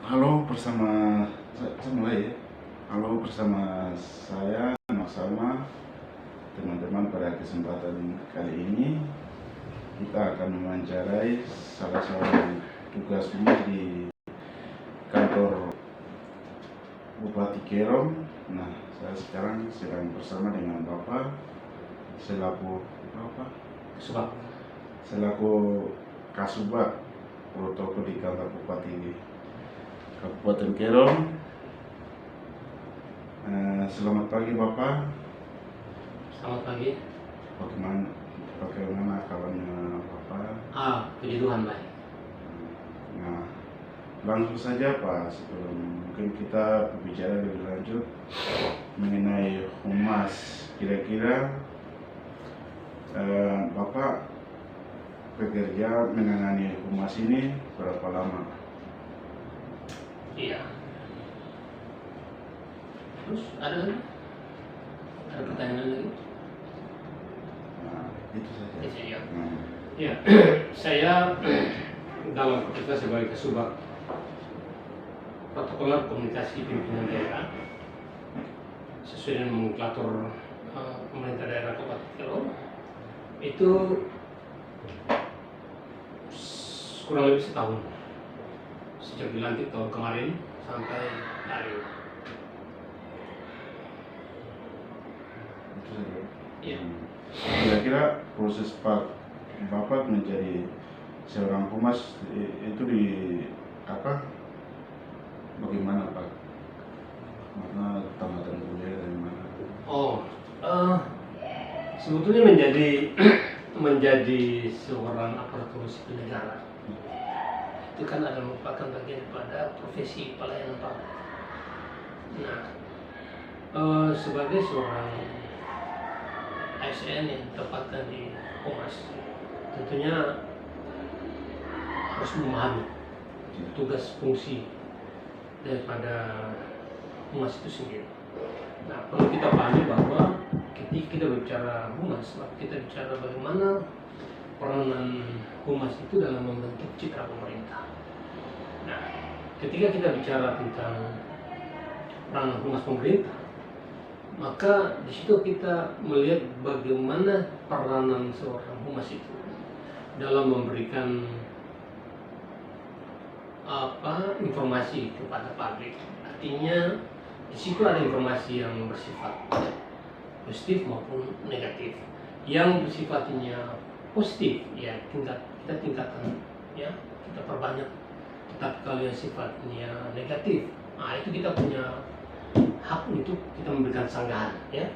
Halo bersama saya mulai ya. Halo bersama saya Mas Salma. Teman-teman, pada kesempatan kali ini kita akan mewawancarai salah seorang tugas humas di kantor Bupati Kerom. Nah, saya sekarang sedang bersama dengan Bapak selaku Kasubag Protokol di kantor Bupati Kabupaten Kerom. Selamat pagi Bapak. Selamat pagi. Bagaimana kabarnya Bapak? Puji Tuhan baik. Nah, langsung saja Pak, sebelum mungkin kita berbicara lebih lanjut mengenai humas, kira-kira Bapak bekerja menangani humas ini berapa lama? Iya. Terus ada lagi? Ada pertanyaan lagi? Nah, itu saja. Iya. Nah, Ya, saya dalam kapasitas sebagai Kasubag Protokoler Komunikasi Pimpinan Daerah sesuai dengan nomenklatur pemerintah daerah Kabupaten Kerom itu kurang lebih setahun sejak dilantik tahun kemarin sampai hari ini. itu saja. Iya. Kira-kira proses Bapak menjadi seorang humas itu di bagaimana Pak? Mana tamatan kuliah dari mana? Sebetulnya menjadi seorang aparatur sipil negara itu kan adalah merupakan bagian pada profesi pelayanan publik. Nah, sebagai seorang ASN yang ditempatkan di Humas, tentunya harus memahami tugas fungsi daripada Humas itu sendiri. Nah, perlu kita pahami bahwa ketika kita berbicara Humas, kita bicara bagaimana peranan Humas itu dalam membentuk citra pemerintah. Nah, ketika kita bicara tentang peranan Humas pemerintah, maka di situ kita melihat bagaimana peranan seorang Humas itu dalam memberikan informasi kepada publik. Artinya di situ ada informasi yang bersifat positif maupun negatif. Yang bersifatnya positif ya kita tingkatkan, ya kita perbanyak. Tetapi kalau yang sifatnya negatif, itu kita punya hak untuk kita memberikan sanggahan, ya.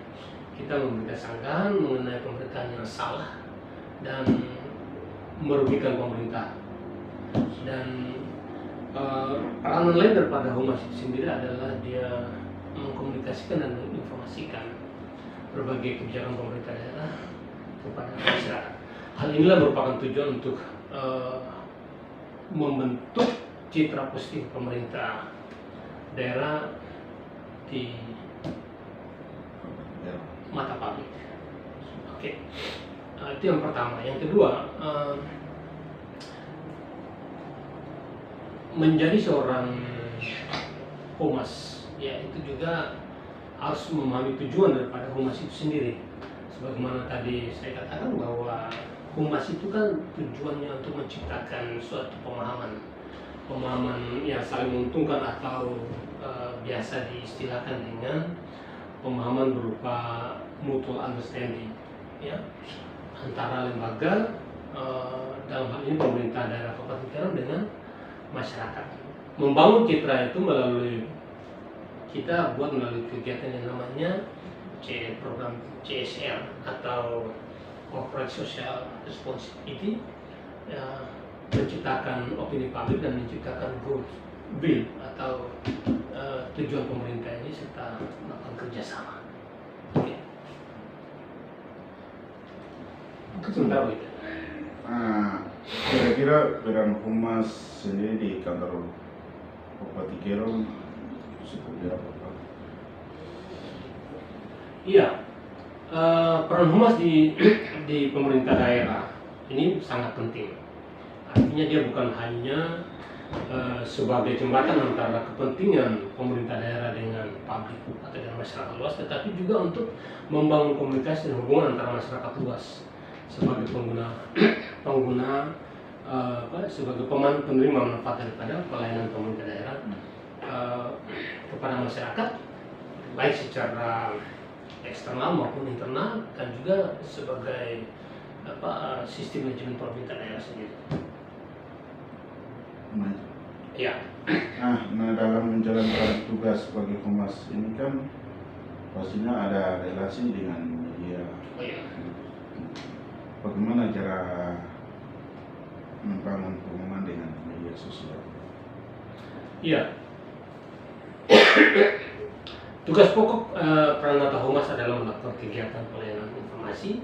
Kita memberikan sanggahan mengenai pemerintahan yang salah dan merugikan pemerintah. Dan peranan lain daripada Humas itu sendiri adalah dia mengkomunikasikan dan menginformasikan berbagai kebijakan pemerintah daerah kepada masyarakat. Hal inilah merupakan tujuan untuk membentuk citra positif pemerintah daerah di mata publik. Oke. Itu yang pertama. Yang kedua, menjadi seorang Humas, ya itu juga harus memahami tujuan daripada Humas itu sendiri. Sebagaimana tadi saya katakan bahwa Humas itu kan tujuannya untuk menciptakan suatu pemahaman yang saling menguntungkan atau biasa diistilahkan dengan pemahaman berupa mutual understanding, ya, antara lembaga dalam hal ini pemerintah daerah Kabupaten Kerom dengan masyarakat. Membangun citra itu melalui kegiatan yang namanya program CSR atau Corporate Social Responsibility, ya, menciptakan opini publik dan menciptakan goodwill atau tujuan pemerintah ini serta melakukan kerjasama. Oke. Sebentar itu. Kira-kira peran Humas sendiri di kantor Bupati Kerom seperti apa Pak? Iya, peran Humas di pemerintah daerah ini sangat penting. Artinya dia bukan hanya sebagai jembatan antara kepentingan pemerintah daerah dengan publik atau dengan masyarakat luas, tetapi juga untuk membangun komunikasi dan hubungan antara masyarakat luas sebagai pengguna sebagai penerima manfaat daripada pelayanan pemerintah daerah kepada masyarakat, baik secara eksternal maupun internal, dan juga sebagai sistem manajemen pemerintah daerah sendiri. Ya. Nah, dalam menjalankan tugas sebagai humas ini kan pastinya ada relasi dengan media. Oh, ya. Bagaimana cara membangun hubungan dengan media sosial? Iya. Tugas pokok Pranata Humas adalah melakukan kegiatan pelayanan informasi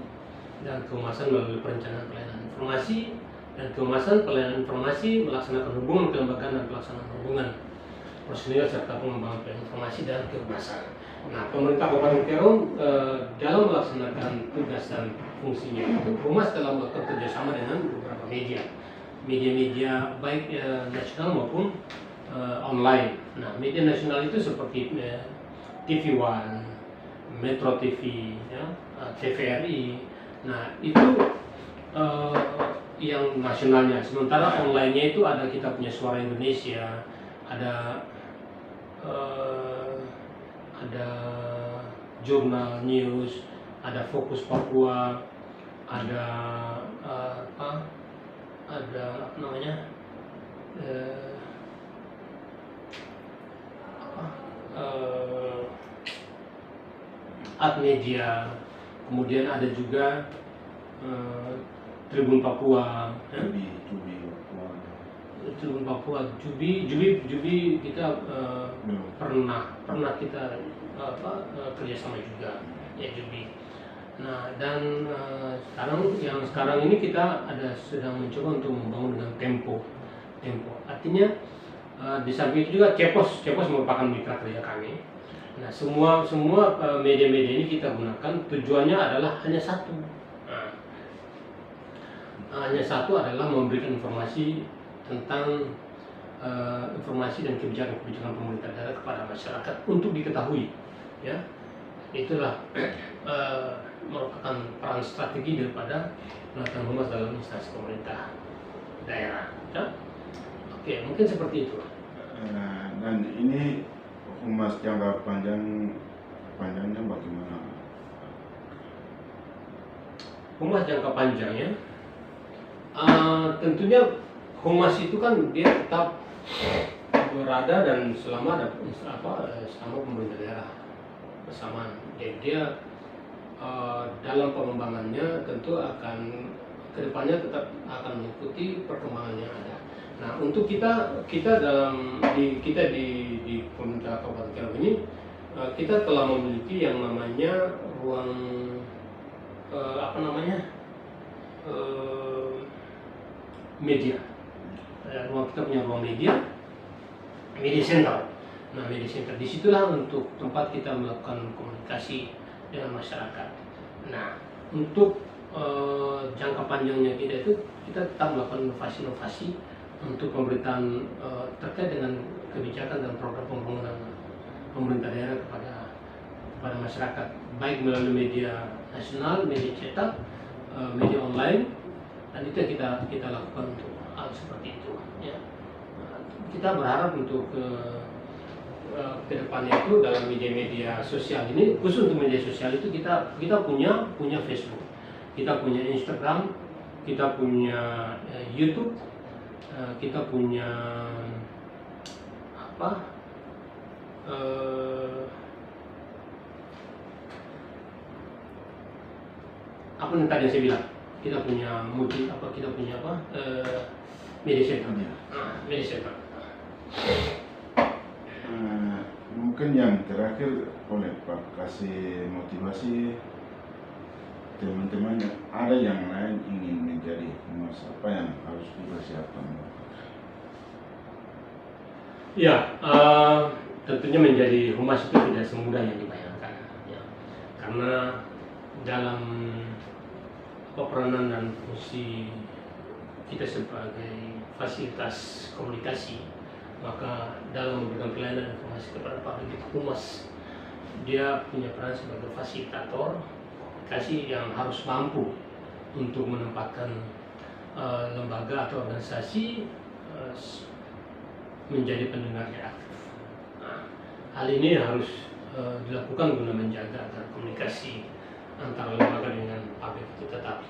dan kehumasan melalui perencanaan pelayanan informasi dan kehumasan pelayanan informasi, melaksanakan hubungan kelembagaan dan pelaksanaan hubungan personil serta pengembangan pelayanan informasi dan kehumasan. Nah, pemerintah Kabupaten Kerom dalam melaksanakan tugas dan fungsinya itu, Humas telah melakukan kerjasama dengan beberapa media baik nasional maupun online. Nah, media nasional itu seperti TV One, Metro TV, ya, TVRI. Nah, itu yang nasionalnya. Sementara online-nya itu ada, kita punya Suara Indonesia, ada Jurnal News, ada Fokus Papua, ada Ad Media, kemudian ada juga Tribun Papua, Tribun Papua, Jubi kita pernah kita kerjasama juga, ya, Jubi. Nah, dan sekarang ini kita sedang mencoba untuk membangun dengan Tempo. Artinya di samping itu juga Cepos merupakan mitra kerja kami. Nah, semua media-media ini kita gunakan, tujuannya adalah hanya satu. Hanya satu, adalah memberikan informasi tentang informasi dan kebijakan pemerintah daerah kepada masyarakat untuk diketahui, ya. Itulah merupakan peran strategi daripada pelaksanaan humas dalam instansi pemerintah daerah, ya. Oke, mungkin seperti itu. Dan ini humas jangka panjangnya bagaimana? Humas jangka panjangnya, tentunya humas itu kan dia tetap berada dan selama pemerintah daerah bersamaan. Jadi dia dalam pengembangannya tentu akan kedepannya tetap akan mengikuti perkembangan yang ada. Nah, untuk kita di pemerintah Kabupaten Kerom ini, kita telah memiliki yang namanya ruang media. Kita punya ruang media center. Nah, media center disitulah untuk tempat kita melakukan komunikasi dengan masyarakat. Nah, untuk jangka panjangnya kita tetap melakukan inovasi untuk pemberitaan terkait dengan kebijakan dan program pembangunan pemerintah daerah kepada masyarakat, baik melalui media nasional, media cetak, media online, dan itu yang kita lakukan untuk hal seperti itu, ya. Kita berharap untuk ke depannya itu dalam media sosial ini, khusus untuk media sosial itu kita punya Facebook, kita punya Instagram, kita punya YouTube, kita punya apa yang tadi saya bilang, kita punya media center. Media center. Mungkin yang terakhir, boleh Pak kasih motivasi teman-temannya, ada yang lain ingin menjadi humas, apa yang harus dipersiapkan? Ya, tentunya menjadi humas itu tidak semudah yang dibayangkan, ya. Karena dalam peranan dan fungsi kita sebagai fasilitas komunikasi, maka dalam memberikan pelayanan informasi kepada publik itu Humas dia punya peran sebagai fasilitator komunikasi yang harus mampu untuk menempatkan lembaga atau organisasi menjadi pendengar yang aktif. Nah, hal ini harus dilakukan guna menjaga agar komunikasi antara lembaga dengan publik itu tetap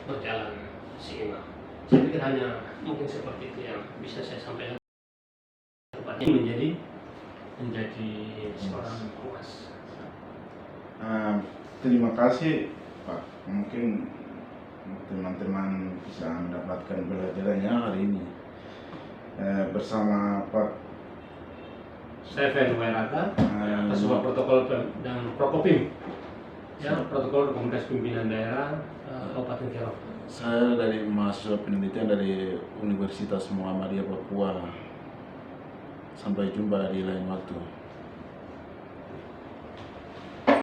berjalan seimbang. Saya pikir hanya mungkin seperti itu yang bisa saya sampaikan kepada menjadi seorang Humas. Terima kasih Pak. Mungkin teman-teman bisa mendapatkan pelajarannya hari ini bersama Pak. Saya Ferry Wairaka, Ketua Protokol dan Prokopim, ya, Protokol Komunikasi Pimpinan Daerah Kabupaten Kero. Saya dari mahasiswa penelitian dari Universitas Muhammadiyah Papua. Sampai jumpa di lain waktu.